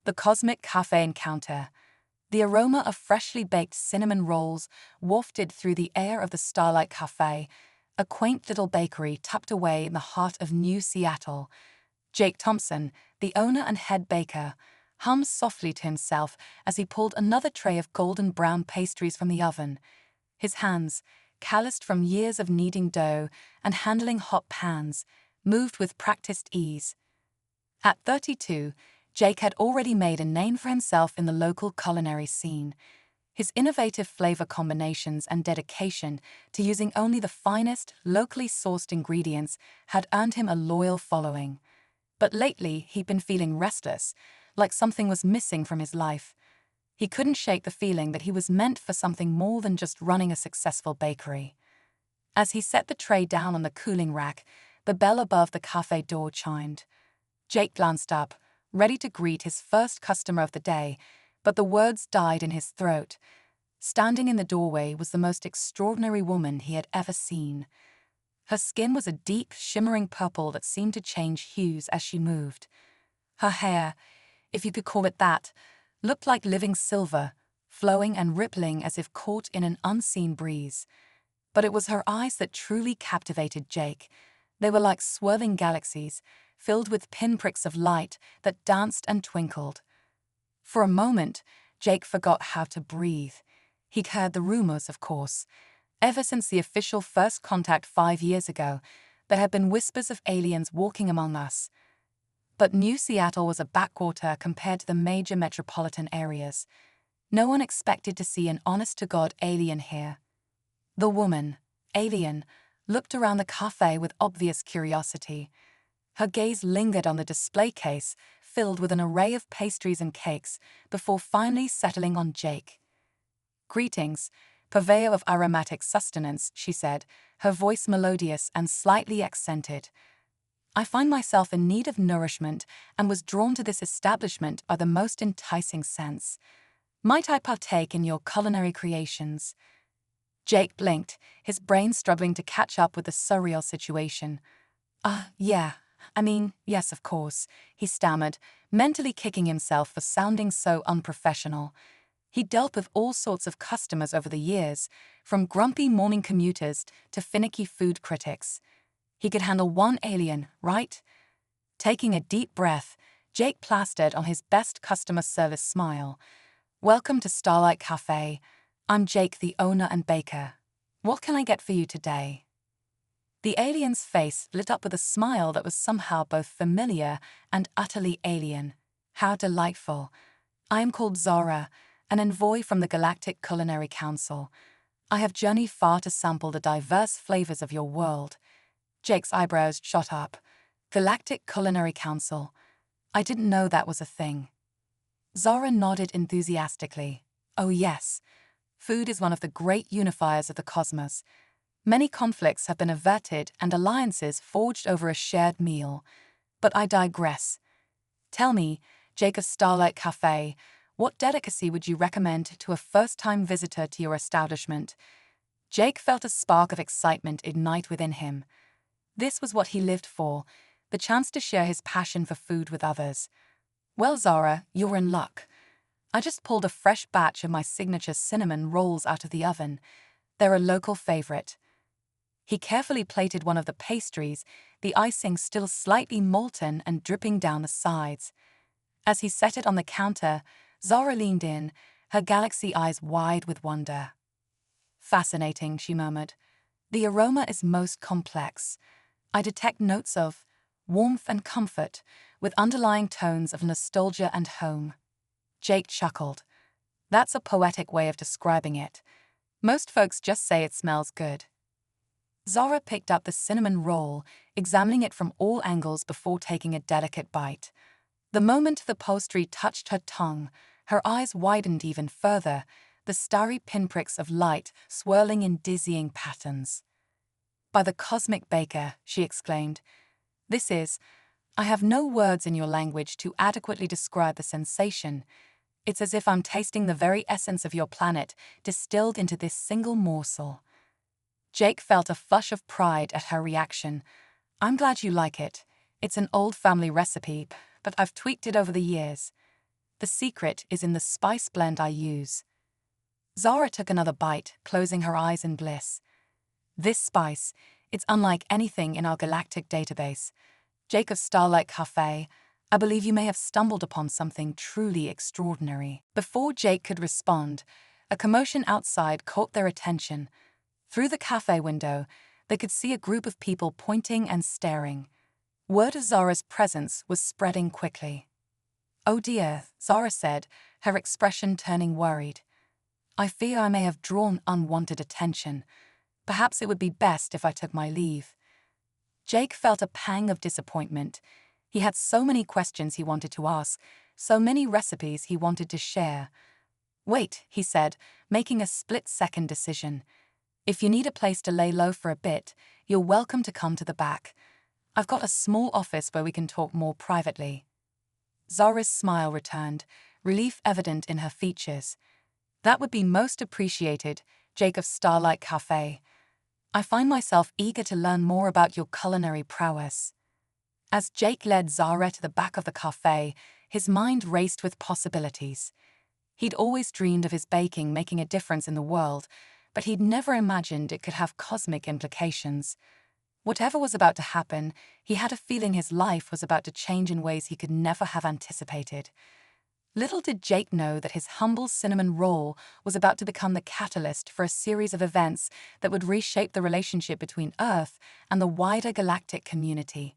The cosmic cafe encounter. The aroma of freshly baked cinnamon rolls wafted through the air of the Starlight Cafe, a quaint little bakery tucked away in the heart of New Seattle. Jake Thompson, the owner and head baker, hummed softly to himself as he pulled another tray of golden brown pastries from the oven. His hands, calloused from years of kneading dough and handling hot pans, moved with practiced ease. At 32, Jake had already made a name for himself in the local culinary scene. His innovative flavor combinations and dedication to using only the finest, locally sourced ingredients had earned him a loyal following. But lately, he'd been feeling restless, like something was missing from his life. He couldn't shake the feeling that he was meant for something more than just running a successful bakery. As he set the tray down on the cooling rack, the bell above the cafe door chimed. Jake glanced up, ready to greet his first customer of the day, but the words died in his throat. Standing in the doorway was the most extraordinary woman he had ever seen. Her skin was a deep, shimmering purple that seemed to change hues as she moved. Her hair, if you could call it that, looked like living silver, flowing and rippling as if caught in an unseen breeze. But it was her eyes that truly captivated Jake. They were like swirling galaxies, filled with pinpricks of light that danced and twinkled. For a moment, Jake forgot how to breathe. He'd heard the rumors, of course. Ever since the official first contact 5 years ago, there had been whispers of aliens walking among us. But New Seattle was a backwater compared to the major metropolitan areas. No one expected to see an honest-to-God alien here. The woman, alien, looked around the cafe with obvious curiosity. Her gaze lingered on the display case, filled with an array of pastries and cakes, before finally settling on Jake. "Greetings, purveyor of aromatic sustenance," she said, her voice melodious and slightly accented. "I find myself in need of nourishment and was drawn to this establishment by the most enticing sense. Might I partake in your culinary creations?" Jake blinked, his brain struggling to catch up with the surreal situation. Yes, of course," he stammered, mentally kicking himself for sounding so unprofessional. He'd dealt with all sorts of customers over the years, from grumpy morning commuters to finicky food critics. He could handle one alien, right? Taking a deep breath, Jake plastered on his best customer service smile. "Welcome to Starlight Cafe. I'm Jake, the owner and baker. What can I get for you today?" The alien's face lit up with a smile that was somehow both familiar and utterly alien. "How delightful. I am called Zara, an envoy from the Galactic Culinary Council. I have journeyed far to sample the diverse flavors of your world." Jake's eyebrows shot up. Galactic Culinary Council. I didn't know that was a thing. Zara nodded enthusiastically. "Oh yes. Food is one of the great unifiers of the cosmos. Many conflicts have been averted and alliances forged over a shared meal. But I digress. Tell me, Jake of Starlight Cafe, what delicacy would you recommend to a first-time visitor to your establishment?" Jake felt a spark of excitement ignite within him. This was what he lived for, the chance to share his passion for food with others. "Well, Zara, you're in luck. I just pulled a fresh batch of my signature cinnamon rolls out of the oven. They're a local favorite." He carefully plated one of the pastries, the icing still slightly molten and dripping down the sides. As he set it on the counter, Zara leaned in, her galaxy eyes wide with wonder. "Fascinating," she murmured. "The aroma is most complex. I detect notes of warmth and comfort, with underlying tones of nostalgia and home." Jake chuckled. "That's a poetic way of describing it. Most folks just say it smells good." Zara picked up the cinnamon roll, examining it from all angles before taking a delicate bite. The moment the pastry touched her tongue, her eyes widened even further, the starry pinpricks of light swirling in dizzying patterns. "By the cosmic baker," she exclaimed. I have no words in your language to adequately describe the sensation. It's as if I'm tasting the very essence of your planet distilled into this single morsel." Jake felt a flush of pride at her reaction. "I'm glad you like it. It's an old family recipe, but I've tweaked it over the years." The secret is in the spice blend I use. Zara took another bite, closing her eyes in bliss. This spice, it's unlike anything in our galactic database. Jake of Starlight Café, I believe you may have stumbled upon something truly extraordinary. Before Jake could respond, a commotion outside caught their attention. Through the cafe window, they could see a group of people pointing and staring. Word of Zara's presence was spreading quickly. "Oh dear," Zara said, her expression turning worried. "I fear I may have drawn unwanted attention. Perhaps it would be best if I took my leave." Jake felt a pang of disappointment. He had so many questions he wanted to ask, so many recipes he wanted to share. "Wait," he said, making a split-second decision. "If you need a place to lay low for a bit, you're welcome to come to the back. I've got a small office where we can talk more privately." Zara's smile returned, relief evident in her features. "That would be most appreciated, Jake of Starlight Café. I find myself eager to learn more about your culinary prowess." As Jake led Zara to the back of the cafe, his mind raced with possibilities. He'd always dreamed of his baking making a difference in the world, but he'd never imagined it could have cosmic implications. Whatever was about to happen, he had a feeling his life was about to change in ways he could never have anticipated. Little did Jake know that his humble cinnamon roll was about to become the catalyst for a series of events that would reshape the relationship between Earth and the wider galactic community.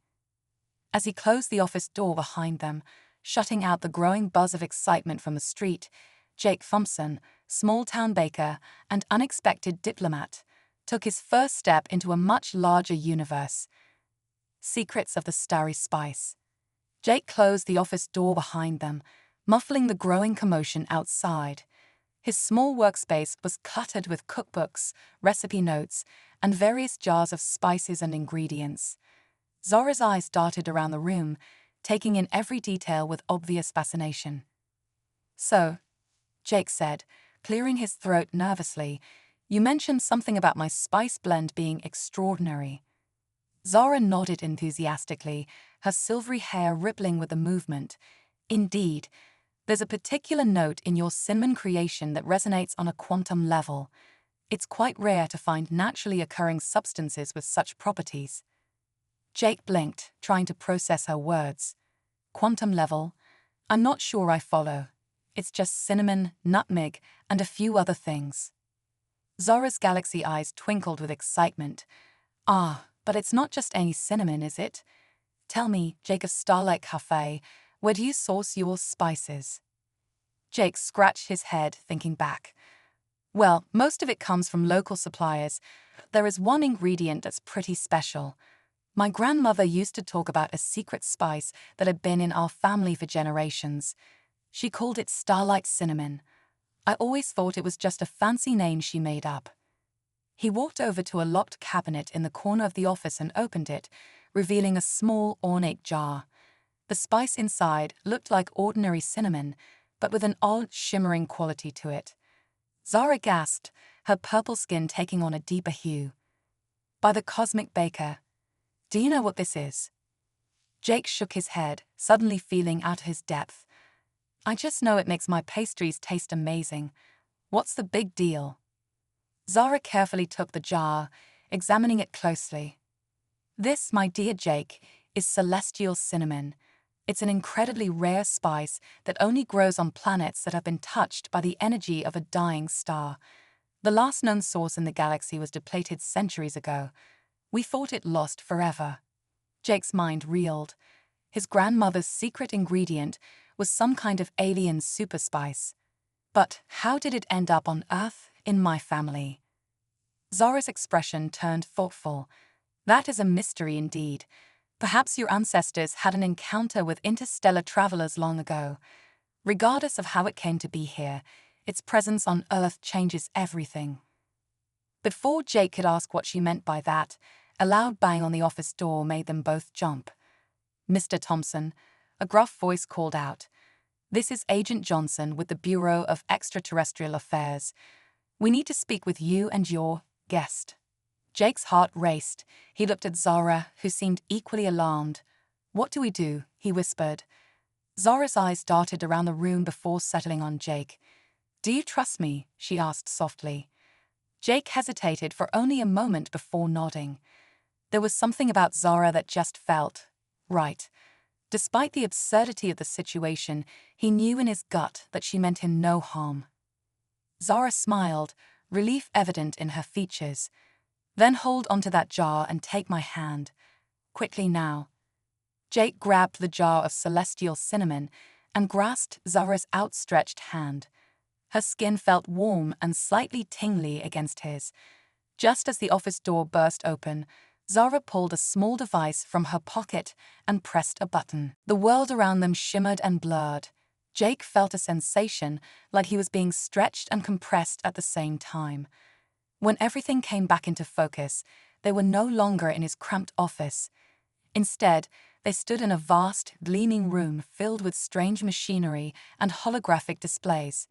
As he closed the office door behind them, shutting out the growing buzz of excitement from the street, Jake Thompson, small-town baker and unexpected diplomat, took his first step into a much larger universe. Secrets of the Starry Spice. Jake closed the office door behind them, muffling the growing commotion outside. His small workspace was cluttered with cookbooks, recipe notes, and various jars of spices and ingredients. Zara's eyes darted around the room, taking in every detail with obvious fascination. "So," Jake said, clearing his throat nervously, "you mentioned something about my spice blend being extraordinary." Zara nodded enthusiastically, her silvery hair rippling with the movement. "Indeed, there's a particular note in your cinnamon creation that resonates on a quantum level. It's quite rare to find naturally occurring substances with such properties." Jake blinked, trying to process her words. "Quantum level? I'm not sure I follow. It's just cinnamon, nutmeg, and a few other things." Zara's galaxy eyes twinkled with excitement. "Ah, but it's not just any cinnamon, is it? Tell me, Jake of Starlight Café, where do you source your spices?" Jake scratched his head, thinking back. "Well, most of it comes from local suppliers. There is one ingredient that's pretty special. My grandmother used to talk about a secret spice that had been in our family for generations. She called it Starlight Cinnamon. I always thought it was just a fancy name she made up." He walked over to a locked cabinet in the corner of the office and opened it, revealing a small, ornate jar. The spice inside looked like ordinary cinnamon, but with an odd, shimmering quality to it. Zara gasped, her purple skin taking on a deeper hue. "By the Cosmic Baker. Do you know what this is?" Jake shook his head, suddenly feeling out of his depth. "I just know it makes my pastries taste amazing. What's the big deal?" Zara carefully took the jar, examining it closely. "This, my dear Jake, is celestial cinnamon. It's an incredibly rare spice that only grows on planets that have been touched by the energy of a dying star. The last known source in the galaxy was depleted centuries ago. We thought it lost forever." Jake's mind reeled. His grandmother's secret ingredient was some kind of alien super spice. But how did it end up on Earth, in my family? Zara's expression turned thoughtful. "That is a mystery indeed. Perhaps your ancestors had an encounter with interstellar travelers long ago. Regardless of how it came to be here, its presence on Earth changes everything." Before Jake could ask what she meant by that, a loud bang on the office door made them both jump. "Mr. Thompson," a gruff voice called out. "This is Agent Johnson with the Bureau of Extraterrestrial Affairs. We need to speak with you and your guest." Jake's heart raced. He looked at Zara, who seemed equally alarmed. "What do we do?" he whispered. Zara's eyes darted around the room before settling on Jake. "Do you trust me?" she asked softly. Jake hesitated for only a moment before nodding. There was something about Zara that just felt right. Despite the absurdity of the situation, he knew in his gut that she meant him no harm. Zara smiled, relief evident in her features. "Then hold onto that jar and take my hand. Quickly now." Jake grabbed the jar of celestial cinnamon and grasped Zara's outstretched hand. Her skin felt warm and slightly tingly against his. Just as the office door burst open, Zara pulled a small device from her pocket and pressed a button. The world around them shimmered and blurred. Jake felt a sensation like he was being stretched and compressed at the same time. When everything came back into focus, they were no longer in his cramped office. Instead, they stood in a vast, gleaming room filled with strange machinery and holographic displays.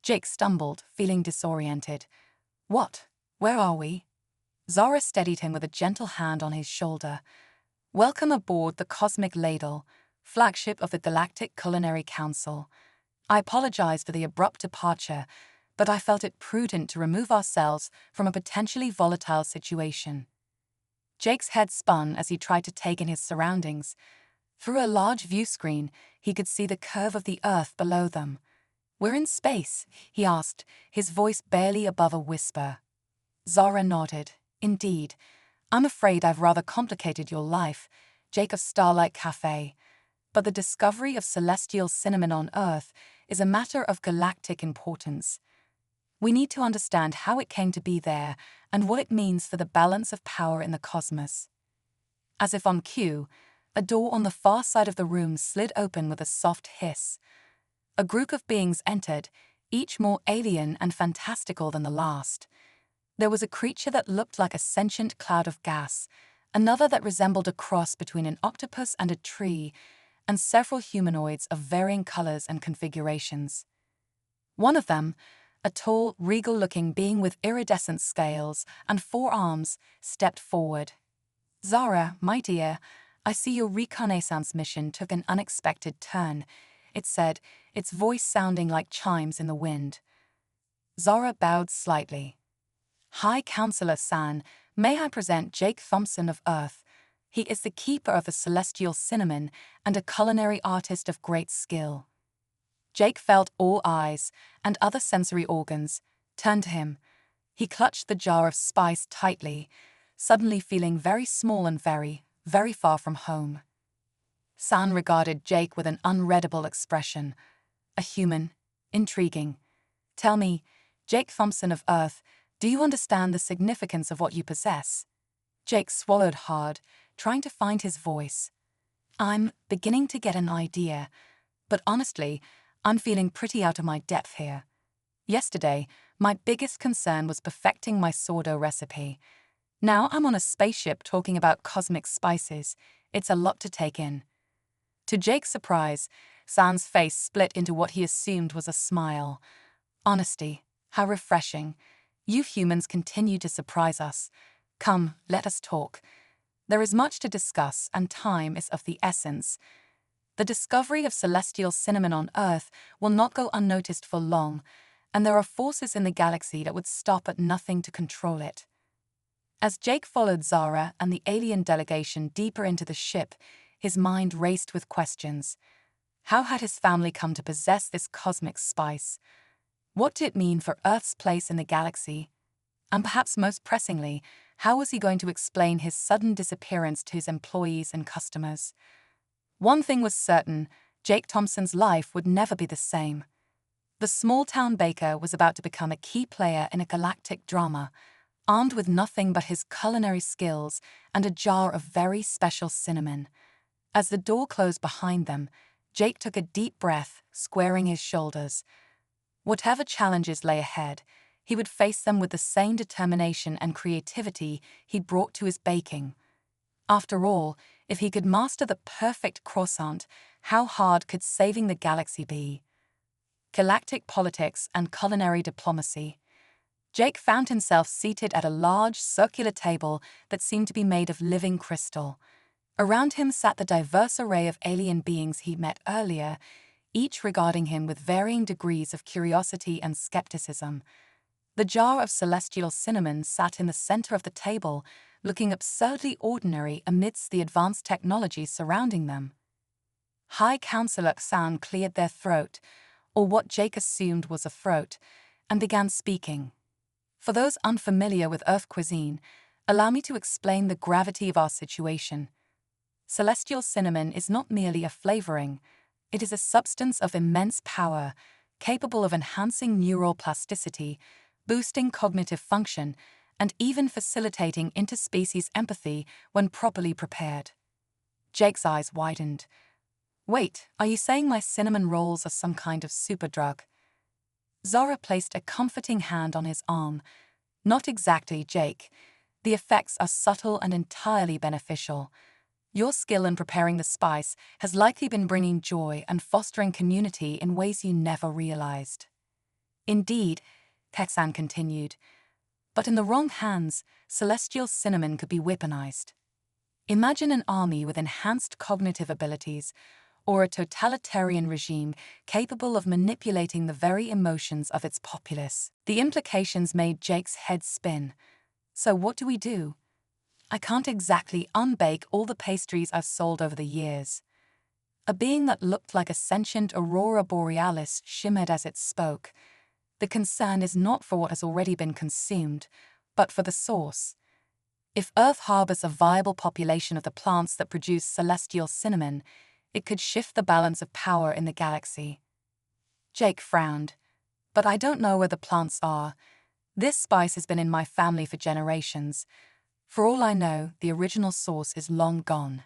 Jake stumbled, feeling disoriented. "What? Where are we?" Zara steadied him with a gentle hand on his shoulder. "Welcome aboard the Cosmic Ladle, flagship of the Galactic Culinary Council. I apologize for the abrupt departure, but I felt it prudent to remove ourselves from a potentially volatile situation." Jake's head spun as he tried to take in his surroundings. Through a large view screen, he could see the curve of the Earth below them. "We're in space?" he asked, his voice barely above a whisper. Zara nodded. "Indeed. I'm afraid I've rather complicated your life, Jake of Starlight Café. But the discovery of celestial cinnamon on Earth is a matter of galactic importance. We need to understand how it came to be there and what it means for the balance of power in the cosmos." As if on cue, a door on the far side of the room slid open with a soft hiss. A group of beings entered, each more alien and fantastical than the last. There was a creature that looked like a sentient cloud of gas, another that resembled a cross between an octopus and a tree, and several humanoids of varying colors and configurations. One of them, a tall, regal-looking being with iridescent scales and 4 arms, stepped forward. "Zara, my dear, I see your reconnaissance mission took an unexpected turn," it said, its voice sounding like chimes in the wind. Zara bowed slightly. "High Counselor San, may I present Jake Thompson of Earth. He is the keeper of the celestial cinnamon and a culinary artist of great skill." Jake felt all eyes, and other sensory organs, turn to him. He clutched the jar of spice tightly, suddenly feeling very small and very, very far from home. San regarded Jake with an unreadable expression. "A human. Intriguing. Tell me, Jake Thompson of Earth, do you understand the significance of what you possess?" Jake swallowed hard, trying to find his voice. "I'm beginning to get an idea, but honestly, I'm feeling pretty out of my depth here. Yesterday, my biggest concern was perfecting my sourdough recipe. Now I'm on a spaceship talking about cosmic spices. It's a lot to take in." To Jake's surprise, San's face split into what he assumed was a smile. "Honesty, how refreshing. You humans continue to surprise us. Come, let us talk. There is much to discuss, and time is of the essence. The discovery of celestial cinnamon on Earth will not go unnoticed for long, and there are forces in the galaxy that would stop at nothing to control it." As Jake followed Zara and the alien delegation deeper into the ship, his mind raced with questions. How had his family come to possess this cosmic spice? What did it mean for Earth's place in the galaxy? And perhaps most pressingly, how was he going to explain his sudden disappearance to his employees and customers? One thing was certain, Jake Thompson's life would never be the same. The small-town baker was about to become a key player in a galactic drama, armed with nothing but his culinary skills and a jar of very special cinnamon. As the door closed behind them, Jake took a deep breath, squaring his shoulders. Whatever challenges lay ahead, he would face them with the same determination and creativity he brought to his baking. After all, if he could master the perfect croissant, how hard could saving the galaxy be? Galactic politics and culinary diplomacy. Jake found himself seated at a large, circular table that seemed to be made of living crystal. Around him sat the diverse array of alien beings he'd met earlier, each regarding him with varying degrees of curiosity and skepticism. The jar of celestial cinnamon sat in the center of the table, looking absurdly ordinary amidst the advanced technology surrounding them. High Counselor Xan cleared their throat, or what Jake assumed was a throat, and began speaking. For those unfamiliar with Earth cuisine, allow me to explain the gravity of our situation. Celestial cinnamon is not merely a flavoring, it is a substance of immense power, capable of enhancing neural plasticity, boosting cognitive function, and even facilitating interspecies empathy when properly prepared. Jake's eyes widened. Wait, are you saying my cinnamon rolls are some kind of superdrug? Zara placed a comforting hand on his arm. Not exactly, Jake. The effects are subtle and entirely beneficial. Your skill in preparing the spice has likely been bringing joy and fostering community in ways you never realized. Indeed, Texan continued, but in the wrong hands, celestial cinnamon could be weaponized. Imagine an army with enhanced cognitive abilities, or a totalitarian regime capable of manipulating the very emotions of its populace. The implications made Jake's head spin. So what do we do? I can't exactly unbake all the pastries I've sold over the years. A being that looked like a sentient aurora borealis shimmered as it spoke. The concern is not for what has already been consumed, but for the source. If Earth harbors a viable population of the plants that produce celestial cinnamon, it could shift the balance of power in the galaxy. Jake frowned. But I don't know where the plants are. This spice has been in my family for generations. For all I know, the original source is long gone.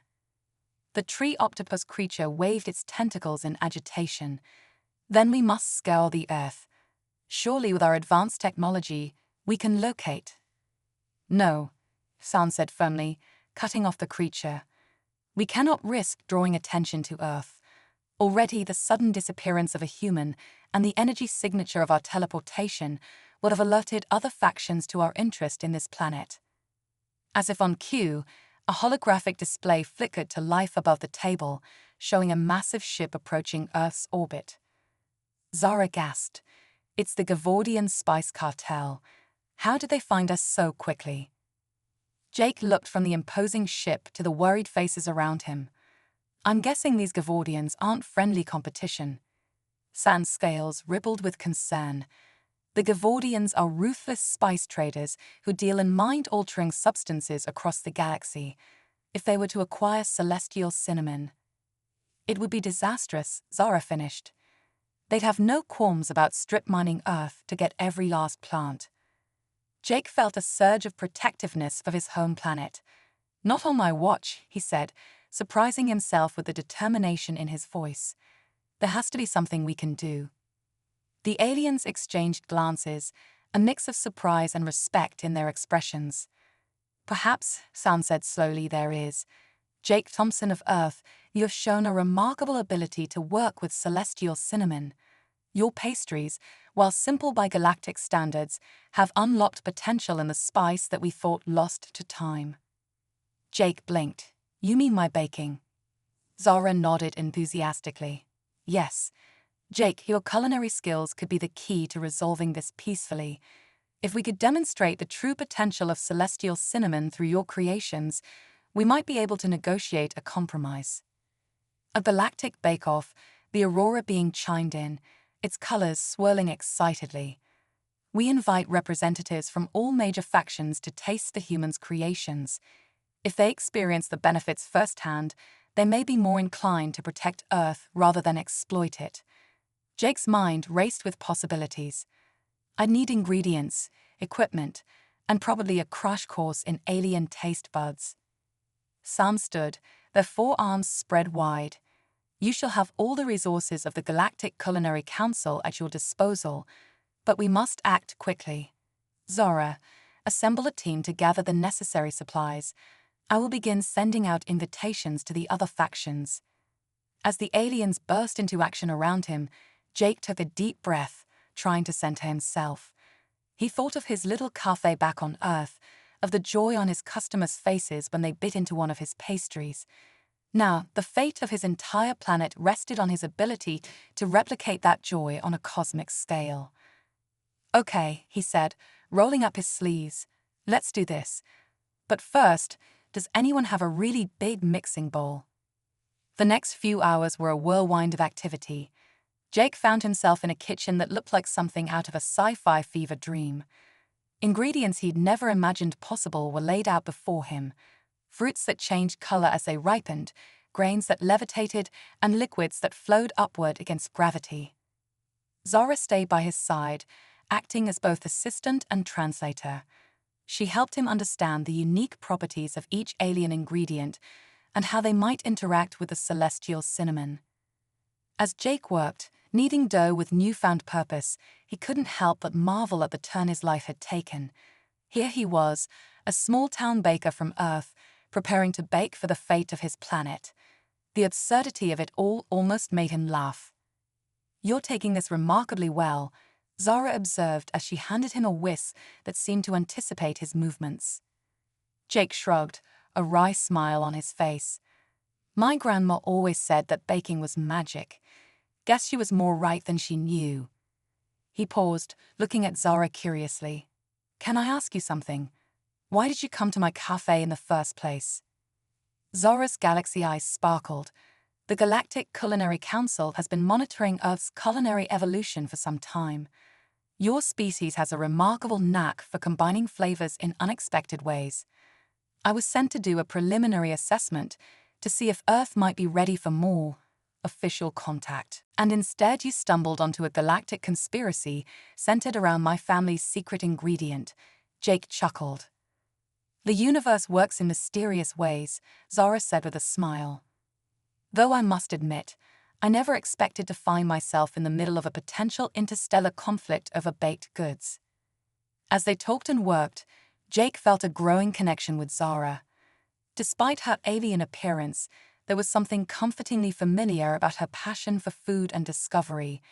The tree octopus creature waved its tentacles in agitation. Then we must scour the Earth. Surely with our advanced technology, we can locate. No, San said firmly, cutting off the creature. We cannot risk drawing attention to Earth. Already the sudden disappearance of a human and the energy signature of our teleportation would have alerted other factions to our interest in this planet. As if on cue, a holographic display flickered to life above the table, showing a massive ship approaching Earth's orbit. Zara gasped. It's the Gavordian Spice Cartel. How did they find us so quickly? Jake looked from the imposing ship to the worried faces around him. I'm guessing these Gavordians aren't friendly competition. San's scales rippled with concern. The Gavordians are ruthless spice traders who deal in mind-altering substances across the galaxy. If they were to acquire celestial cinnamon, it would be disastrous, Zara finished. They'd have no qualms about strip mining Earth to get every last plant. Jake felt a surge of protectiveness of his home planet. Not on my watch, he said, surprising himself with the determination in his voice. There has to be something we can do. The aliens exchanged glances, a mix of surprise and respect in their expressions. Perhaps, San said slowly, there is. Jake Thompson of Earth, you have shown a remarkable ability to work with celestial cinnamon. Your pastries, while simple by galactic standards, have unlocked potential in the spice that we thought lost to time. Jake blinked. You mean my baking? Zara nodded enthusiastically. Yes. Jake, your culinary skills could be the key to resolving this peacefully. If we could demonstrate the true potential of celestial cinnamon through your creations, we might be able to negotiate a compromise. A galactic bake-off, the aurora being chimed in, its colors swirling excitedly. We invite representatives from all major factions to taste the humans' creations. If they experience the benefits firsthand, they may be more inclined to protect Earth rather than exploit it. Jake's mind raced with possibilities. I'd need ingredients, equipment, and probably a crash course in alien taste buds. Sam stood, their forearms spread wide. You shall have all the resources of the Galactic Culinary Council at your disposal, but we must act quickly. Zara, assemble a team to gather the necessary supplies. I will begin sending out invitations to the other factions. As the aliens burst into action around him, Jake took a deep breath, trying to center himself. He thought of his little café back on Earth, of the joy on his customers' faces when they bit into one of his pastries. Now, the fate of his entire planet rested on his ability to replicate that joy on a cosmic scale. "Okay," he said, rolling up his sleeves. "Let's do this. But first, does anyone have a really big mixing bowl?" The next few hours were a whirlwind of activity. Jake found himself in a kitchen that looked like something out of a sci-fi fever dream. Ingredients he'd never imagined possible were laid out before him. Fruits that changed color as they ripened, grains that levitated, and liquids that flowed upward against gravity. Zara stayed by his side, acting as both assistant and translator. She helped him understand the unique properties of each alien ingredient and how they might interact with the celestial cinnamon. As Jake worked, kneading dough with newfound purpose, he couldn't help but marvel at the turn his life had taken. Here he was, a small-town baker from Earth, preparing to bake for the fate of his planet. The absurdity of it all almost made him laugh. "You're taking this remarkably well," Zara observed as she handed him a whisk that seemed to anticipate his movements. Jake shrugged, a wry smile on his face. "My grandma always said that baking was magic. Guess she was more right than she knew." He paused, looking at Zara curiously. "Can I ask you something? Why did you come to my cafe in the first place?" Zara's galaxy eyes sparkled. "The Galactic Culinary Council has been monitoring Earth's culinary evolution for some time. Your species has a remarkable knack for combining flavors in unexpected ways. I was sent to do a preliminary assessment to see if Earth might be ready for more official contact. And instead you stumbled onto a galactic conspiracy centered around my family's secret ingredient." Jake chuckled. "The universe works in mysterious ways," Zara said with a smile. "Though I must admit, I never expected to find myself in the middle of a potential interstellar conflict over baked goods." As they talked and worked, Jake felt a growing connection with Zara. Despite her alien appearance, there was something comfortingly familiar about her passion for food and discovery.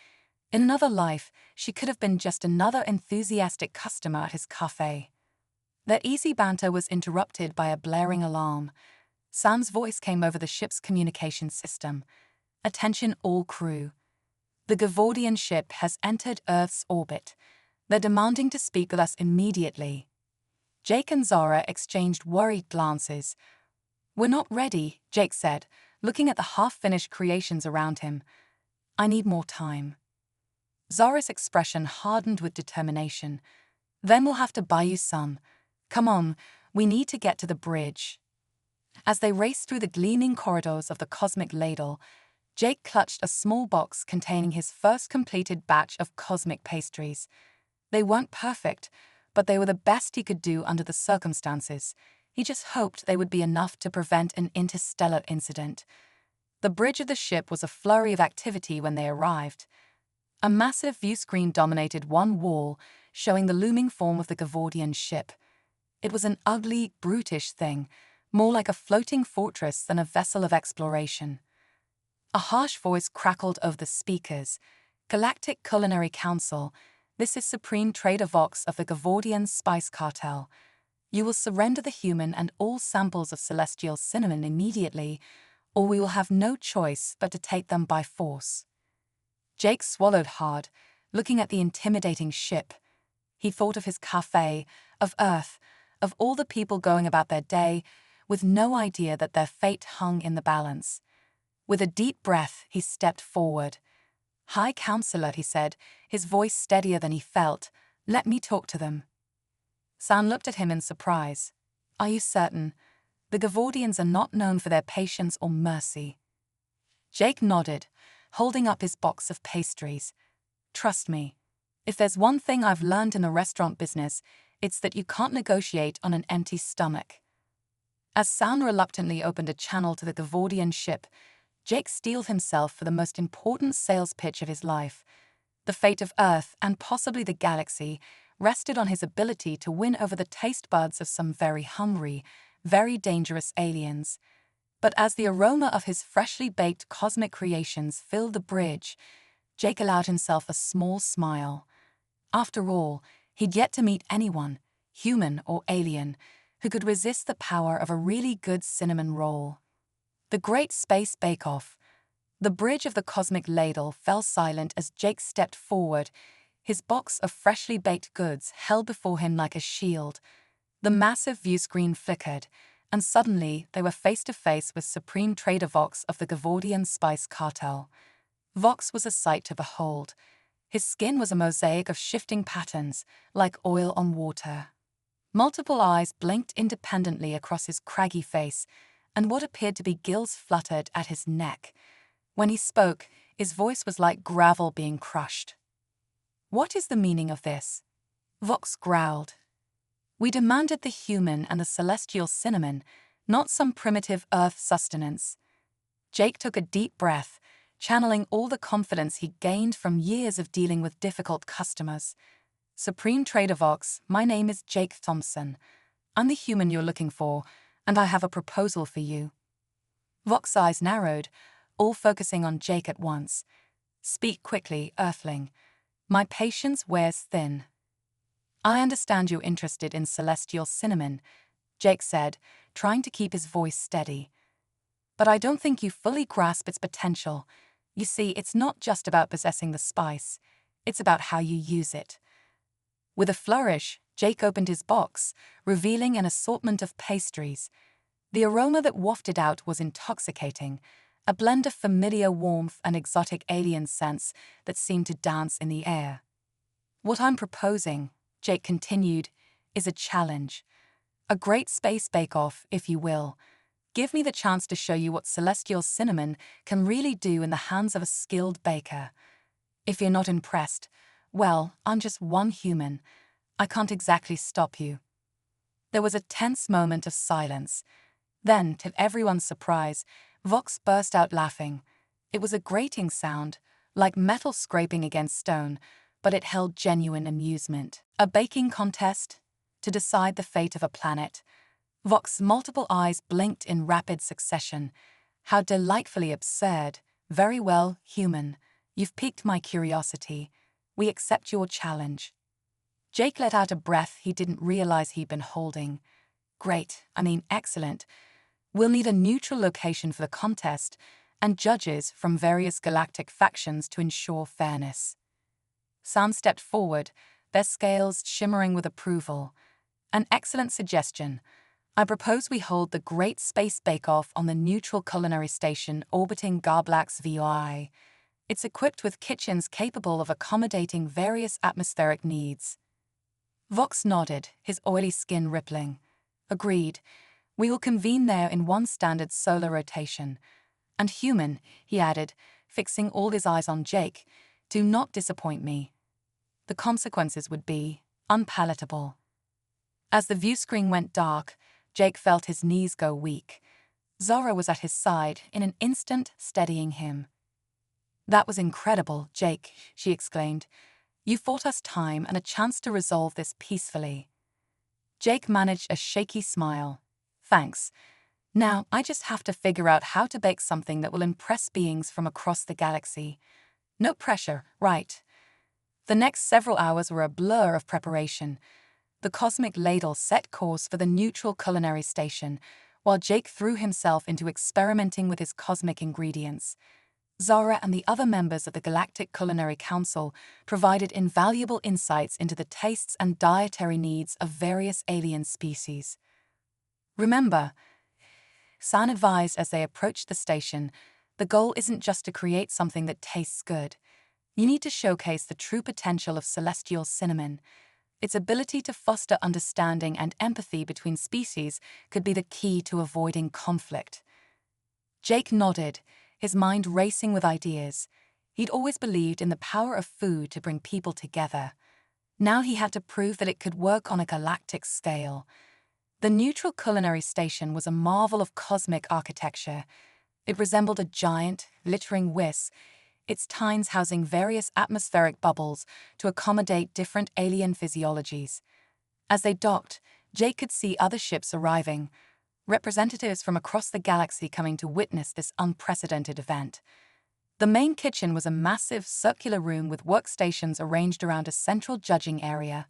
In another life, she could have been just another enthusiastic customer at his cafe. Their easy banter was interrupted by a blaring alarm. Sam's voice came over the ship's communication system. "Attention all crew. The Gavordian ship has entered Earth's orbit. They're demanding to speak with us immediately." Jake and Zara exchanged worried glances. "We're not ready," Jake said, looking at the half-finished creations around him. "I need more time." Zara's expression hardened with determination. "Then we'll have to buy you some. Come on, we need to get to the bridge." As they raced through the gleaming corridors of the cosmic ladle, Jake clutched a small box containing his first completed batch of cosmic pastries. They weren't perfect, but they were the best he could do under the circumstances. He just hoped they would be enough to prevent an interstellar incident. The bridge of the ship was a flurry of activity when they arrived. A massive view screen dominated one wall, showing the looming form of the Gavordian ship. It was an ugly, brutish thing, more like a floating fortress than a vessel of exploration. A harsh voice crackled over the speakers. "Galactic Culinary Council, this is Supreme Trader Vox of the Gavordian Spice Cartel. You will surrender the human and all samples of celestial cinnamon immediately, or we will have no choice but to take them by force." Jake swallowed hard, looking at the intimidating ship. He thought of his cafe, of Earth, of all the people going about their day, with no idea that their fate hung in the balance. With a deep breath, he stepped forward. "High Counselor," he said, his voice steadier than he felt, "let me talk to them." San looked at him in surprise. "Are you certain? The Gavordians are not known for their patience or mercy." Jake nodded, holding up his box of pastries. "Trust me, if there's one thing I've learned in the restaurant business, it's that you can't negotiate on an empty stomach." As San reluctantly opened a channel to the Gavordian ship, Jake steeled himself for the most important sales pitch of his life. The fate of Earth, and possibly the galaxy, rested on his ability to win over the taste buds of some very hungry, very dangerous aliens. But as the aroma of his freshly baked cosmic creations filled the bridge, Jake allowed himself a small smile. After all, he'd yet to meet anyone, human or alien, who could resist the power of a really good cinnamon roll. The Great Space Bake-Off. The bridge of the cosmic ladle fell silent as Jake stepped forward, his box of freshly baked goods held before him like a shield. The massive view screen flickered, and suddenly they were face to face with Supreme Trader Vox of the Gavordian Spice Cartel. Vox was a sight to behold. His skin was a mosaic of shifting patterns, like oil on water. Multiple eyes blinked independently across his craggy face, and what appeared to be gills fluttered at his neck. When he spoke, his voice was like gravel being crushed. "What is the meaning of this?" Vox growled. "We demanded the human and the celestial cinnamon, not some primitive earth sustenance." Jake took a deep breath, channeling all the confidence he gained from years of dealing with difficult customers. "Supreme Trader Vox, my name is Jake Thompson. I'm the human you're looking for, and I have a proposal for you." Vox's eyes narrowed, all focusing on Jake at once. "Speak quickly, Earthling. My patience wears thin." "I understand you're interested in celestial cinnamon," Jake said, trying to keep his voice steady. "But I don't think you fully grasp its potential. You see, it's not just about possessing the spice, it's about how you use it." With a flourish, Jake opened his box, revealing an assortment of pastries. The aroma that wafted out was intoxicating, a blend of familiar warmth and exotic alien scents that seemed to dance in the air. "What I'm proposing," Jake continued, "is a challenge. A great space bake-off, if you will. Give me the chance to show you what celestial cinnamon can really do in the hands of a skilled baker. If you're not impressed, well, I'm just one human. I can't exactly stop you." There was a tense moment of silence. Then, to everyone's surprise, Vox burst out laughing. It was a grating sound, like metal scraping against stone, but it held genuine amusement. "A baking contest? To decide the fate of a planet?" Vox's multiple eyes blinked in rapid succession. "How delightfully absurd. Very well, human. You've piqued my curiosity. We accept your challenge." Jake let out a breath he didn't realize he'd been holding. Excellent. We'll need a neutral location for the contest, and judges from various galactic factions to ensure fairness. Sam stepped forward, their scales shimmering with approval. "An excellent suggestion. I propose we hold the Great Space Bake-Off on the neutral culinary station orbiting Garblax VOI. It's equipped with kitchens capable of accommodating various atmospheric needs." Vox nodded, his oily skin rippling. "Agreed. We will convene there in one standard solar rotation. And human," he added, fixing all his eyes on Jake, "do not disappoint me. The consequences would be unpalatable." As the view screen went dark, Jake felt his knees go weak. Zora was at his side in an instant, steadying him. "That was incredible, Jake," she exclaimed. "You fought us time and a chance to resolve this peacefully." Jake managed a shaky smile. "Thanks. Now I just have to figure out how to bake something that will impress beings from across the galaxy. No pressure, right?" The next several hours were a blur of preparation. The cosmic ladle set course for the neutral culinary station, while Jake threw himself into experimenting with his cosmic ingredients. Zara and the other members of the Galactic Culinary Council provided invaluable insights into the tastes and dietary needs of various alien species. "Remember," San advised as they approached the station, "the goal isn't just to create something that tastes good. You need to showcase the true potential of celestial cinnamon. Its ability to foster understanding and empathy between species could be the key to avoiding conflict." Jake nodded, his mind racing with ideas. He'd always believed in the power of food to bring people together. Now he had to prove that it could work on a galactic scale. The neutral culinary station was a marvel of cosmic architecture. It resembled a giant, glittering whisk, its tines housing various atmospheric bubbles to accommodate different alien physiologies. As they docked, Jake could see other ships arriving, representatives from across the galaxy coming to witness this unprecedented event. The main kitchen was a massive circular room with workstations arranged around a central judging area.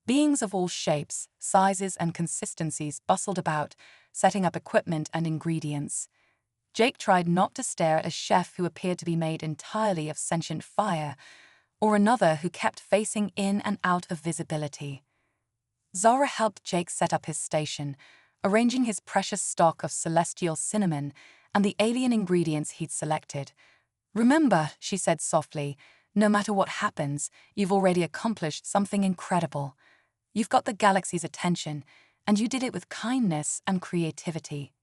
Beings of all shapes, sizes, and consistencies bustled about, setting up equipment and ingredients. Jake tried not to stare at a chef who appeared to be made entirely of sentient fire, or another who kept facing in and out of visibility. Zara helped Jake set up his station, arranging his precious stock of celestial cinnamon and the alien ingredients he'd selected. "Remember," she said softly, "no matter what happens, you've already accomplished something incredible. You've got the galaxy's attention, and you did it with kindness and creativity."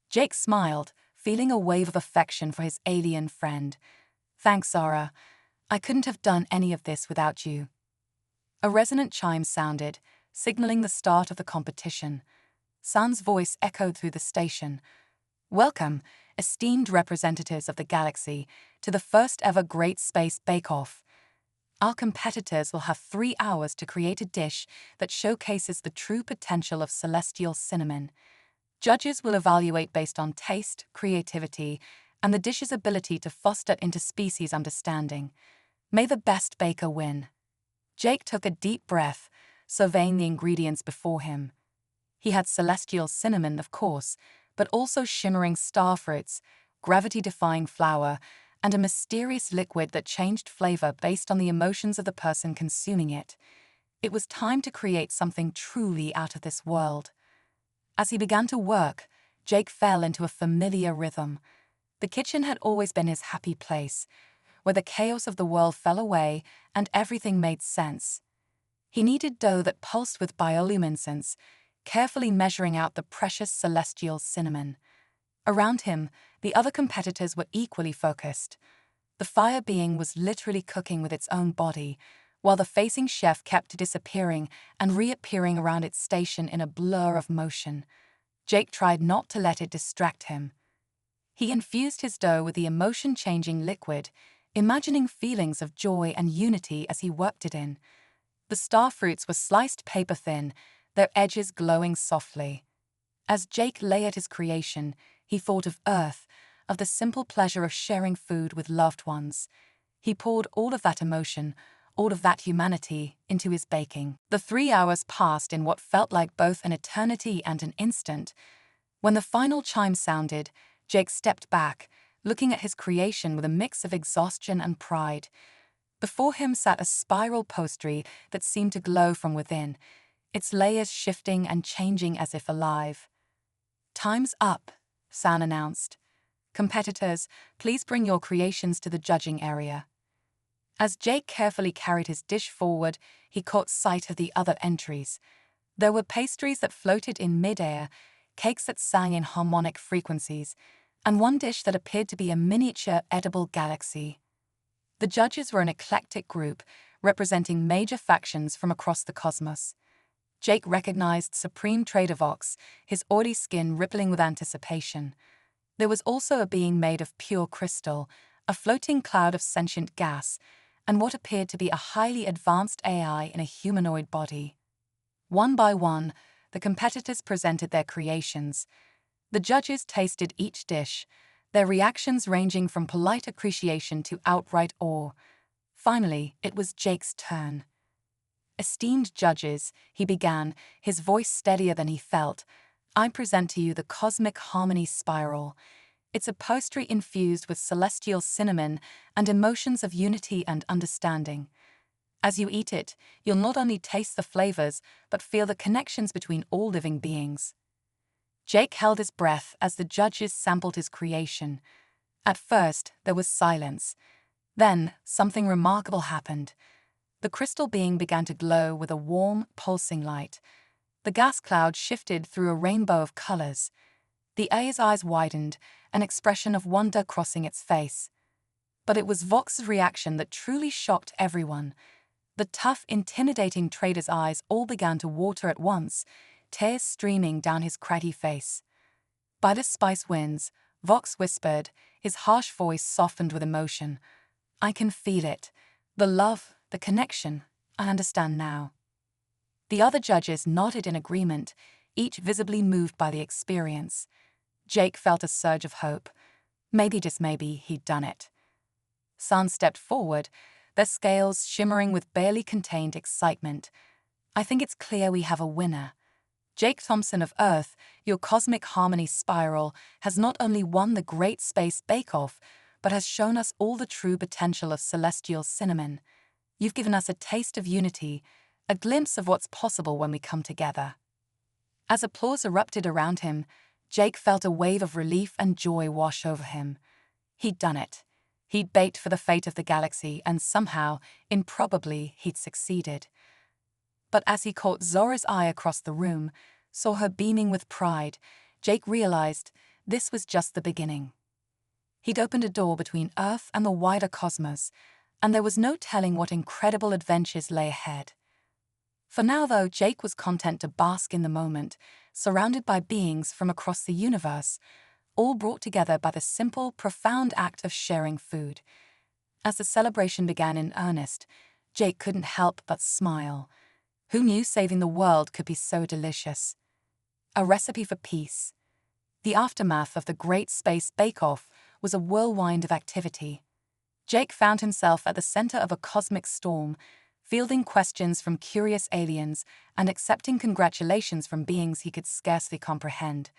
Jake smiled, feeling a wave of affection for his alien friend. "Thanks, Zara. I couldn't have done any of this without you." A resonant chime sounded, signaling the start of the competition. San's voice echoed through the station. "Welcome, esteemed representatives of the galaxy, to the first ever Great Space Bake-Off. Our competitors will have 3 hours to create a dish that showcases the true potential of celestial cinnamon. Judges will evaluate based on taste, creativity, and the dish's ability to foster interspecies understanding. May the best baker win." Jake took a deep breath, surveying the ingredients before him. He had celestial cinnamon, of course, but also shimmering star fruits, gravity-defying flour, and a mysterious liquid that changed flavor based on the emotions of the person consuming it. It was time to create something truly out of this world. As he began to work, Jake fell into a familiar rhythm. The kitchen had always been his happy place, where the chaos of the world fell away and everything made sense. He kneaded dough that pulsed with bioluminescence, carefully measuring out the precious celestial cinnamon. Around him, the other competitors were equally focused. The fire being was literally cooking with its own body, while the facing chef kept disappearing and reappearing around its station in a blur of motion. Jake tried not to let it distract him. He infused his dough with the emotion-changing liquid, imagining feelings of joy and unity as he worked it in. The star fruits were sliced paper-thin, their edges glowing softly. As Jake layered his creation, he thought of Earth, of the simple pleasure of sharing food with loved ones. He poured all of that emotion, all of that humanity, into his baking. The 3 hours passed in what felt like both an eternity and an instant. When the final chime sounded, Jake stepped back, looking at his creation with a mix of exhaustion and pride. Before him sat a spiral pastry that seemed to glow from within, its layers shifting and changing as if alive. "Time's up," San announced. "Competitors, please bring your creations to the judging area." As Jake carefully carried his dish forward, he caught sight of the other entries. There were pastries that floated in mid-air, cakes that sang in harmonic frequencies, and one dish that appeared to be a miniature edible galaxy. The judges were an eclectic group, representing major factions from across the cosmos. Jake recognized Supreme Trader Vox, his oily skin rippling with anticipation. There was also a being made of pure crystal, a floating cloud of sentient gas, and what appeared to be a highly advanced AI in a humanoid body. One by one, the competitors presented their creations. The judges tasted each dish, their reactions ranging from polite appreciation to outright awe. Finally, it was Jake's turn. "Esteemed judges," he began, his voice steadier than he felt, "I present to you the Cosmic Harmony Spiral. It's a pastry infused with celestial cinnamon and emotions of unity and understanding. As you eat it, you'll not only taste the flavors, but feel the connections between all living beings." Jake held his breath as the judges sampled his creation. At first, there was silence. Then, something remarkable happened. The crystal being began to glow with a warm, pulsing light. The gas cloud shifted through a rainbow of colors. The AI's eyes widened, an expression of wonder crossing its face. But it was Vox's reaction that truly shocked everyone. The tough, intimidating trader's eyes all began to water at once, tears streaming down his craggy face. "By the spice winds," Vox whispered, his harsh voice softened with emotion. "I can feel it. The love, the connection. I understand now." The other judges nodded in agreement, each visibly moved by the experience. Jake felt a surge of hope. Maybe, just maybe, he'd done it. San stepped forward, their scales shimmering with barely contained excitement. "I think it's clear we have a winner." Jake Thompson of Earth, your cosmic harmony spiral has not only won the Great Space Bake-Off, but has shown us all the true potential of celestial cinnamon. You've given us a taste of unity, a glimpse of what's possible when we come together. As applause erupted around him, Jake felt a wave of relief and joy wash over him. He'd done it. He'd baked for the fate of the galaxy, and somehow, improbably, he'd succeeded. But as he caught Zora's eye across the room, saw her beaming with pride, Jake realized this was just the beginning. He'd opened a door between Earth and the wider cosmos, and there was no telling what incredible adventures lay ahead. For now, though, Jake was content to bask in the moment, surrounded by beings from across the universe, all brought together by the simple, profound act of sharing food. As the celebration began in earnest, Jake couldn't help but smile. Who knew saving the world could be so delicious? A recipe for peace. The aftermath of the Great Space Bake-Off was a whirlwind of activity. Jake found himself at the center of a cosmic storm, fielding questions from curious aliens and accepting congratulations from beings he could scarcely comprehend.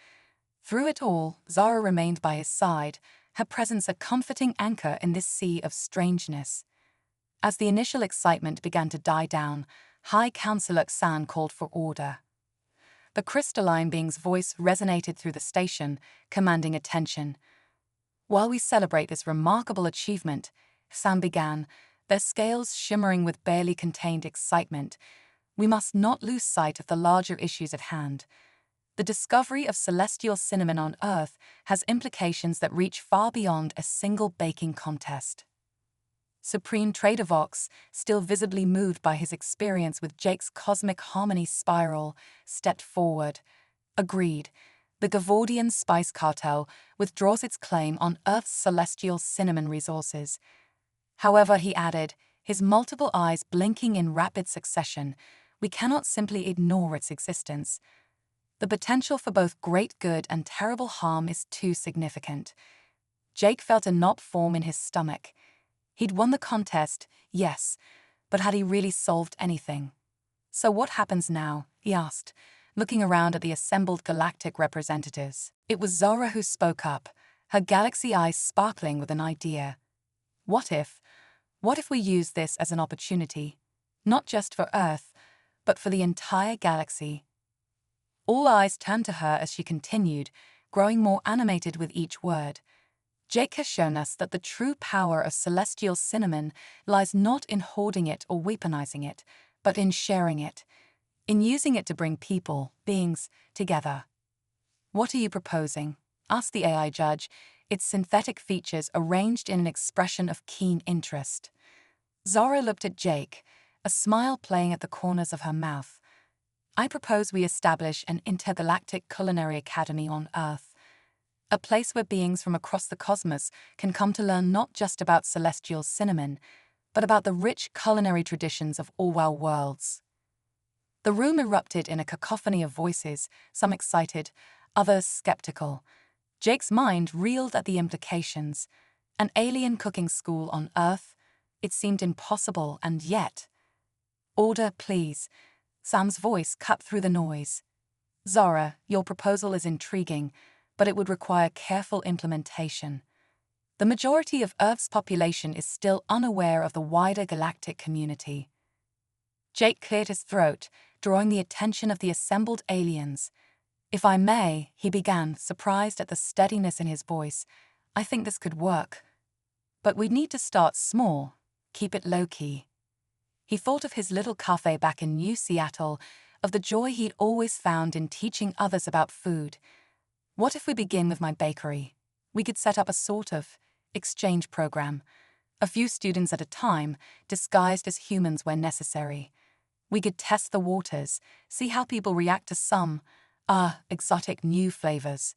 Through it all, Zara remained by his side, her presence a comforting anchor in this sea of strangeness. As the initial excitement began to die down, High Counselor Xan called for order. The crystalline being's voice resonated through the station, commanding attention. While we celebrate this remarkable achievement, Xan began, their scales shimmering with barely contained excitement, we must not lose sight of the larger issues at hand. The discovery of celestial cinnamon on Earth has implications that reach far beyond a single baking contest. Supreme Trader Vox, still visibly moved by his experience with Jake's cosmic harmony spiral, stepped forward. Agreed. The Gavordian Spice Cartel withdraws its claim on Earth's celestial cinnamon resources. However, he added, his multiple eyes blinking in rapid succession, we cannot simply ignore its existence. The potential for both great good and terrible harm is too significant. Jake felt a knot form in his stomach. He'd won the contest, yes, but had he really solved anything? So what happens now? He asked, looking around at the assembled galactic representatives. It was Zora who spoke up, her galaxy eyes sparkling with an idea. What if we use this as an opportunity, not just for Earth, but for the entire galaxy? All eyes turned to her as she continued, growing more animated with each word. Jake has shown us that the true power of celestial cinnamon lies not in hoarding it or weaponizing it, but in sharing it, in using it to bring people, beings, together. What are you proposing? Asked the AI judge, its synthetic features arranged in an expression of keen interest. Zora looked at Jake, a smile playing at the corners of her mouth. I propose we establish an intergalactic culinary academy on Earth. A place where beings from across the cosmos can come to learn not just about celestial cinnamon, but about the rich culinary traditions of all our worlds. The room erupted in a cacophony of voices, some excited, others skeptical. Jake's mind reeled at the implications. An alien cooking school on Earth? It seemed impossible, and yet... Order, please. Sam's voice cut through the noise. Zora, your proposal is intriguing, but it would require careful implementation. The majority of Earth's population is still unaware of the wider galactic community. Jake cleared his throat, drawing the attention of the assembled aliens. If I may, he began, surprised at the steadiness in his voice. I think this could work. But we'd need to start small, keep it low-key. He thought of his little café back in New Seattle, of the joy he'd always found in teaching others about food. What if we begin with my bakery? We could set up a sort of exchange program. A few students at a time, disguised as humans where necessary. We could test the waters, see how people react to some, exotic new flavors.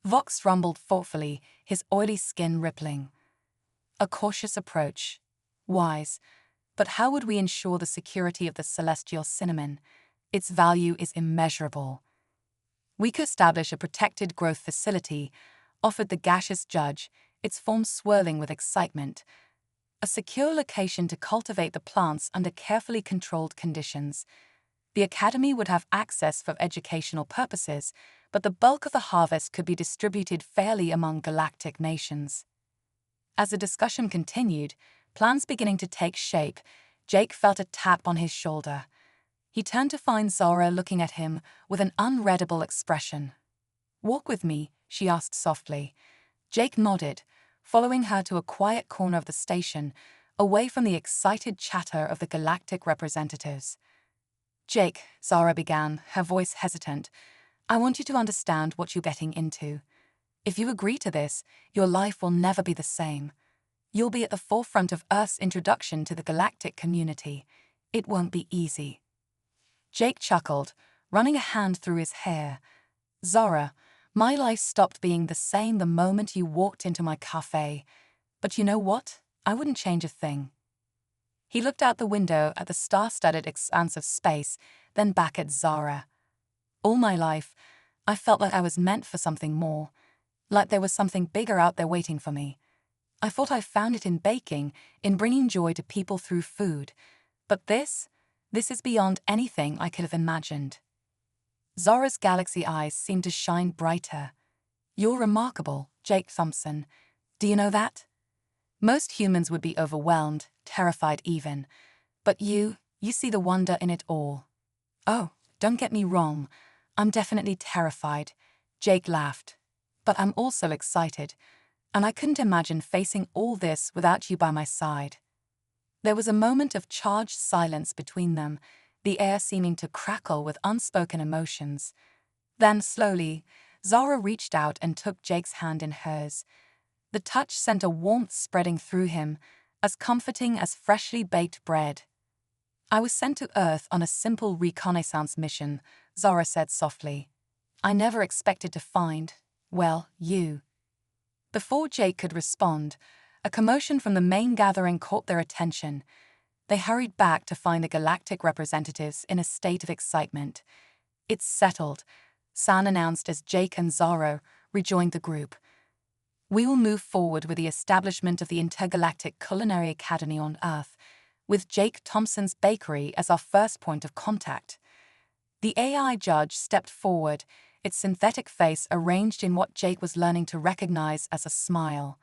Vox rumbled thoughtfully, his oily skin rippling. A cautious approach. Wise. But how would we ensure the security of the celestial cinnamon? Its value is immeasurable. We could establish a protected growth facility, offered the gaseous judge, its form swirling with excitement. A secure location to cultivate the plants under carefully controlled conditions. The academy would have access for educational purposes, but the bulk of the harvest could be distributed fairly among galactic nations. As the discussion continued, plans beginning to take shape, Jake felt a tap on his shoulder. He turned to find Zora looking at him with an unreadable expression. "Walk with me," she asked softly. Jake nodded, following her to a quiet corner of the station, away from the excited chatter of the galactic representatives. "Jake," Zara began, her voice hesitant, "I want you to understand what you're getting into. If you agree to this, your life will never be the same. You'll be at the forefront of Earth's introduction to the galactic community. It won't be easy." Jake chuckled, running a hand through his hair. "Zara, my life stopped being the same the moment you walked into my café. But you know what? I wouldn't change a thing." He looked out the window at the star-studded expanse of space, then back at Zara. "All my life, I felt like I was meant for something more, like there was something bigger out there waiting for me. I thought I found it in baking, in bringing joy to people through food. But this is beyond anything I could have imagined." Zara's galaxy eyes seemed to shine brighter. "You're remarkable, Jake Thompson. Do you know that? Most humans would be overwhelmed, terrified even. But you see the wonder in it all." "Oh, don't get me wrong. I'm definitely terrified," Jake laughed. "But I'm also excited, and I couldn't imagine facing all this without you by my side." There was a moment of charged silence between them, the air seeming to crackle with unspoken emotions. Then, slowly, Zara reached out and took Jake's hand in hers. The touch sent a warmth spreading through him, as comforting as freshly baked bread. "I was sent to Earth on a simple reconnaissance mission," Zara said softly. "I never expected to find, well, you." Before Jake could respond, a commotion from the main gathering caught their attention. They hurried back to find the galactic representatives in a state of excitement. "It's settled," San announced as Jake and Zara rejoined the group. "We will move forward with the establishment of the Intergalactic Culinary Academy on Earth, with Jake Thompson's bakery as our first point of contact." The AI judge stepped forward, its synthetic face arranged in what Jake was learning to recognize as a smile.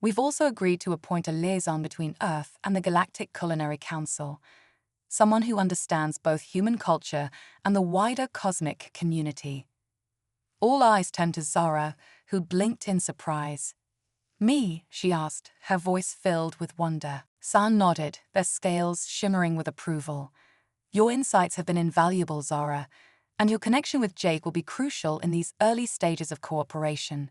"We've also agreed to appoint a liaison between Earth and the Galactic Culinary Council, someone who understands both human culture and the wider cosmic community." All eyes turned to Zara, who blinked in surprise. "Me?" she asked, her voice filled with wonder. San nodded, their scales shimmering with approval. "Your insights have been invaluable, Zara, and your connection with Jake will be crucial in these early stages of cooperation."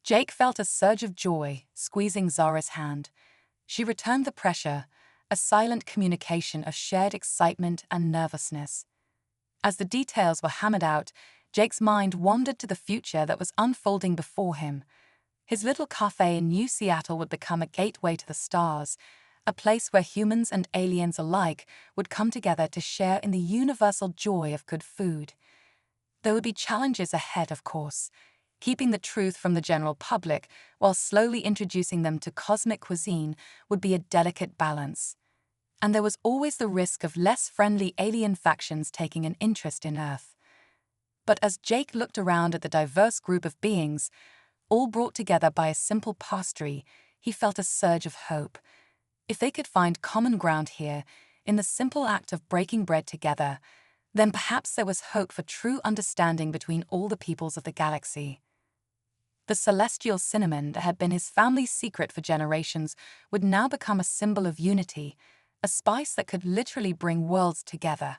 Jake felt a surge of joy, squeezing Zara's hand. She returned the pressure, a silent communication of shared excitement and nervousness. As the details were hammered out, Jake's mind wandered to the future that was unfolding before him. His little cafe in New Seattle would become a gateway to the stars, a place where humans and aliens alike would come together to share in the universal joy of good food. There would be challenges ahead, of course, keeping the truth from the general public while slowly introducing them to cosmic cuisine would be a delicate balance. And there was always the risk of less friendly alien factions taking an interest in Earth. But as Jake looked around at the diverse group of beings, all brought together by a simple pastry, he felt a surge of hope. If they could find common ground here, in the simple act of breaking bread together, then perhaps there was hope for true understanding between all the peoples of the galaxy. The celestial cinnamon that had been his family's secret for generations would now become a symbol of unity, a spice that could literally bring worlds together.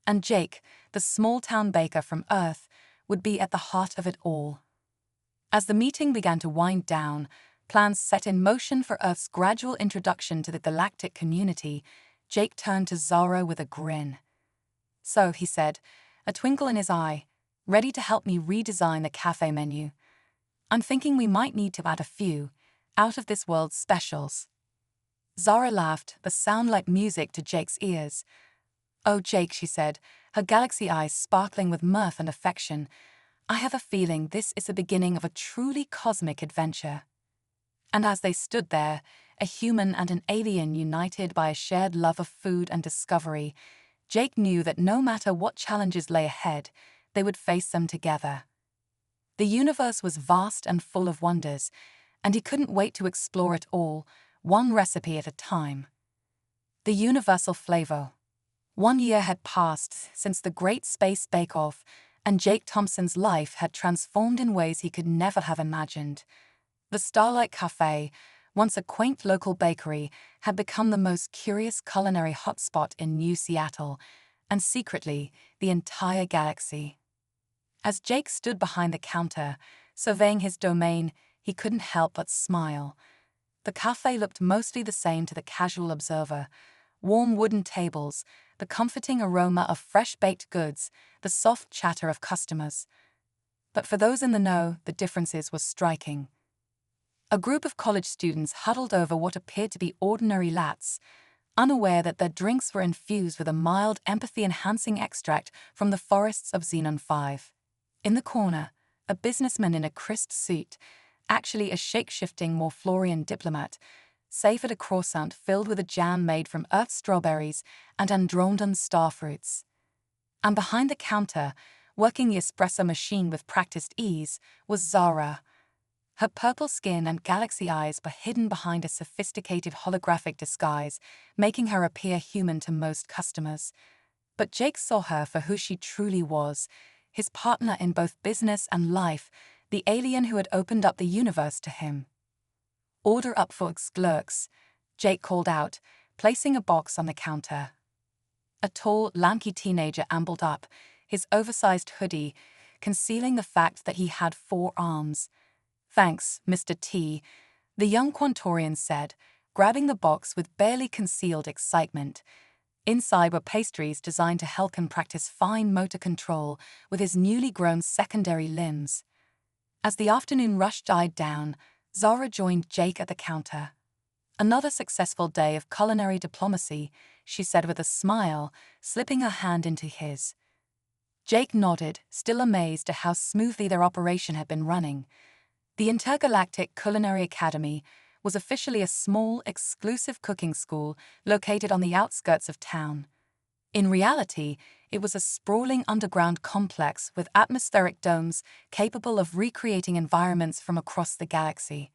And Jake, the small-town baker from Earth, would be at the heart of it all. As the meeting began to wind down, plans set in motion for Earth's gradual introduction to the galactic community, Jake turned to Zara with a grin. "So," he said, a twinkle in his eye, "ready to help me redesign the cafe menu? I'm thinking we might need to add a few out-of-this-world specials." Zara laughed, the sound like music to Jake's ears. "Oh, Jake," she said, her galaxy eyes sparkling with mirth and affection, "I have a feeling this is the beginning of a truly cosmic adventure." And as they stood there, a human and an alien united by a shared love of food and discovery, Jake knew that no matter what challenges lay ahead, they would face them together. The universe was vast and full of wonders, and he couldn't wait to explore it all, one recipe at a time. The universal flavor. 1 year had passed since the Great Space Bake-Off, and Jake Thompson's life had transformed in ways he could never have imagined. The Starlight Café, once a quaint local bakery, had become the most curious culinary hotspot in New Seattle, and secretly, the entire galaxy. As Jake stood behind the counter, surveying his domain, he couldn't help but smile. The cafe looked mostly the same to the casual observer: warm wooden tables, the comforting aroma of fresh-baked goods, the soft chatter of customers. But for those in the know, the differences were striking. A group of college students huddled over what appeared to be ordinary lattes, unaware that their drinks were infused with a mild, empathy-enhancing extract from the forests of Xenon 5. In the corner, a businessman in a crisp suit, actually a shape-shifting Morflorian diplomat, savored a croissant filled with a jam made from Earth strawberries and Andromedan starfruits. And behind the counter, working the espresso machine with practiced ease, was Zara. Her purple skin and galaxy eyes were hidden behind a sophisticated holographic disguise, making her appear human to most customers. But Jake saw her for who she truly was, his partner in both business and life, the alien who had opened up the universe to him. "Order up for quirks," Jake called out, placing a box on the counter. A tall, lanky teenager ambled up, his oversized hoodie concealing the fact that he had 4 arms. "Thanks, Mr. T," the young Quantorian said, grabbing the box with barely concealed excitement. Inside were pastries designed to help him practice fine motor control with his newly grown secondary limbs. As the afternoon rush died down, Zara joined Jake at the counter. "Another successful day of culinary diplomacy," she said with a smile, slipping her hand into his. Jake nodded, still amazed at how smoothly their operation had been running. The Intergalactic Culinary Academy was officially a small, exclusive cooking school located on the outskirts of town. In reality, it was a sprawling underground complex with atmospheric domes capable of recreating environments from across the galaxy.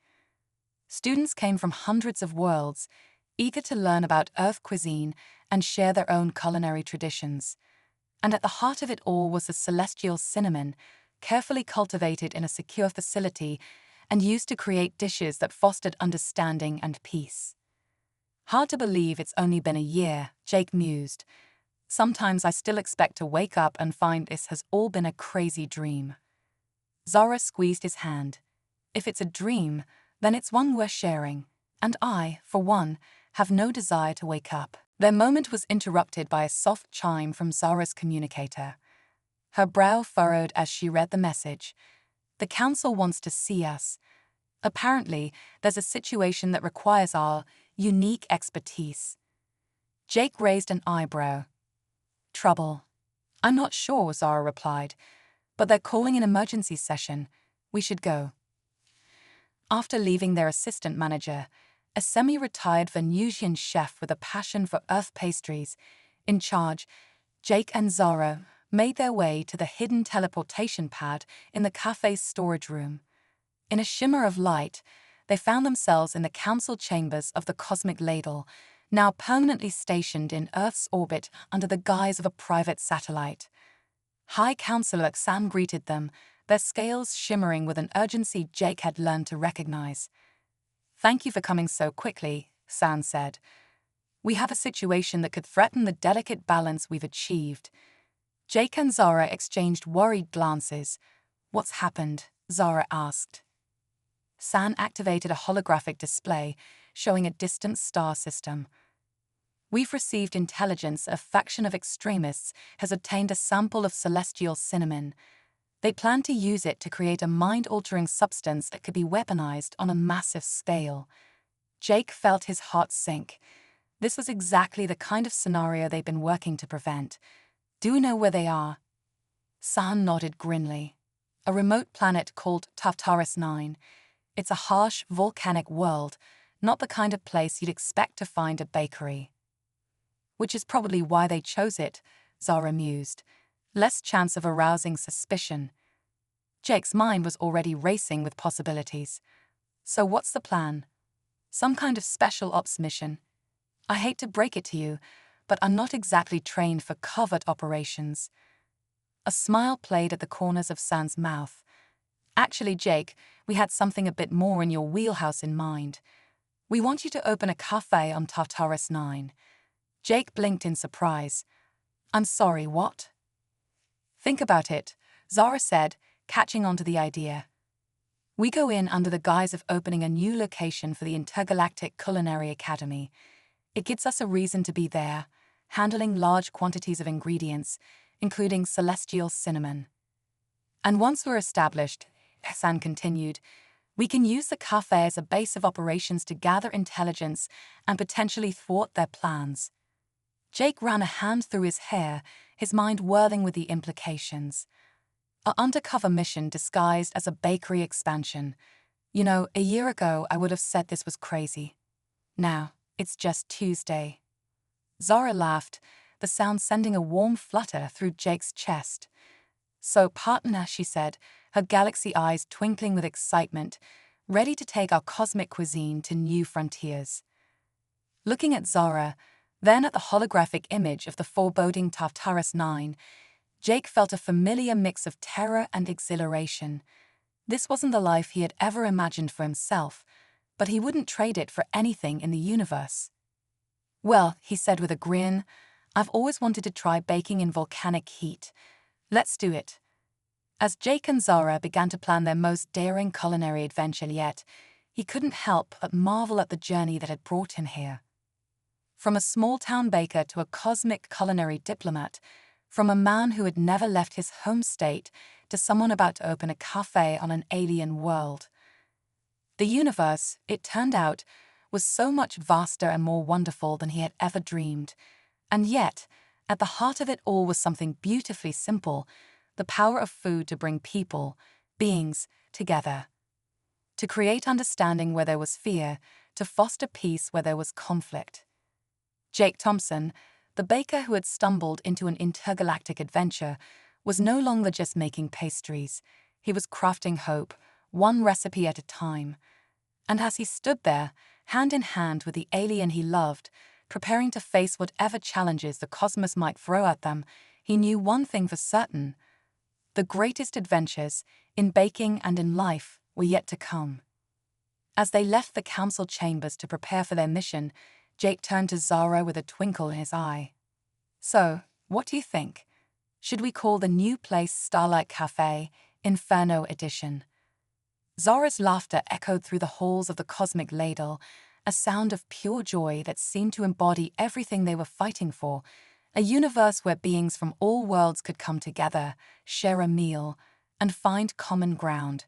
Students came from hundreds of worlds, eager to learn about Earth cuisine and share their own culinary traditions. And at the heart of it all was the celestial cinnamon, carefully cultivated in a secure facility and used to create dishes that fostered understanding and peace. "Hard to believe it's only been a year," Jake mused. "Sometimes I still expect to wake up and find this has all been a crazy dream." Zara squeezed his hand. "If it's a dream, then it's one worth sharing, and I, for one, have no desire to wake up." Their moment was interrupted by a soft chime from Zara's communicator. Her brow furrowed as she read the message. "The council wants to see us. Apparently, there's a situation that requires our unique expertise." Jake raised an eyebrow. "Trouble?" "I'm not sure," Zara replied, "but they're calling an emergency session. We should go." After leaving their assistant manager, a semi-retired Venusian chef with a passion for Earth pastries, in charge, Jake and Zara made their way to the hidden teleportation pad in the cafe's storage room. In a shimmer of light, they found themselves in the council chambers of the Cosmic Ladle, now permanently stationed in Earth's orbit under the guise of a private satellite. High Councillor Sam greeted them, their scales shimmering with an urgency Jake had learned to recognize. "Thank you for coming so quickly," Sam said. "We have a situation that could threaten the delicate balance we've achieved." Jake and Zara exchanged worried glances. "What's happened?" Zara asked. San activated a holographic display showing a distant star system. "We've received intelligence a faction of extremists has obtained a sample of celestial cinnamon. They plan to use it to create a mind-altering substance that could be weaponized on a massive scale." Jake felt his heart sink. This was exactly the kind of scenario they'd been working to prevent. "Do you know where they are?" San nodded grimly. "A remote planet called Taftaris 9. It's a harsh, volcanic world, not the kind of place you'd expect to find a bakery." Which is probably why they chose it, Zara mused. Less chance of arousing suspicion. Jake's mind was already racing with possibilities. So what's the plan? Some kind of special ops mission? I hate to break it to you, but I'm not exactly trained for covert operations. A smile played at the corners of San's mouth. Actually, Jake, we had something a bit more in your wheelhouse in mind. We want you to open a café on Tartarus 9. Jake blinked in surprise. I'm sorry, what? Think about it, Zara said, catching on to the idea. We go in under the guise of opening a new location for the Intergalactic Culinary Academy. It gives us a reason to be there, handling large quantities of ingredients, including celestial cinnamon. And once we're established, San continued, we can use the café as a base of operations to gather intelligence and potentially thwart their plans. Jake ran a hand through his hair, his mind whirling with the implications. An undercover mission disguised as a bakery expansion. You know, a year ago I would have said this was crazy. Now, it's just Tuesday. Zara laughed, the sound sending a warm flutter through Jake's chest. So, partner, she said, her galaxy eyes twinkling with excitement, ready to take our cosmic cuisine to new frontiers. Looking at Zara, then at the holographic image of the foreboding Tartarus 9, Jake felt a familiar mix of terror and exhilaration. This wasn't the life he had ever imagined for himself, but he wouldn't trade it for anything in the universe. Well, he said with a grin, I've always wanted to try baking in volcanic heat. Let's do it. As Jake and Zara began to plan their most daring culinary adventure yet, he couldn't help but marvel at the journey that had brought him here. From a small-town baker to a cosmic culinary diplomat, from a man who had never left his home state to someone about to open a café on an alien world. The universe, it turned out, was so much vaster and more wonderful than he had ever dreamed. And yet, at the heart of it all was something beautifully simple, the power of food to bring people, beings, together. To create understanding where there was fear, to foster peace where there was conflict. Jake Thompson, the baker who had stumbled into an intergalactic adventure, was no longer just making pastries. He was crafting hope, one recipe at a time. And as he stood there, hand in hand with the alien he loved, preparing to face whatever challenges the cosmos might throw at them, he knew one thing for certain. The greatest adventures, in baking and in life, were yet to come. As they left the council chambers to prepare for their mission, Jake turned to Zara with a twinkle in his eye. So, what do you think? Should we call the new place Starlight Café, Inferno Edition? Zara's laughter echoed through the halls of the cosmic ladle, a sound of pure joy that seemed to embody everything they were fighting for, a universe where beings from all worlds could come together, share a meal, and find common ground.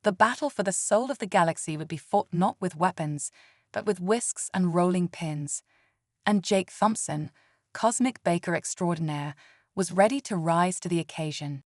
The battle for the soul of the galaxy would be fought not with weapons, but with whisks and rolling pins. And Jake Thompson, cosmic baker extraordinaire, was ready to rise to the occasion.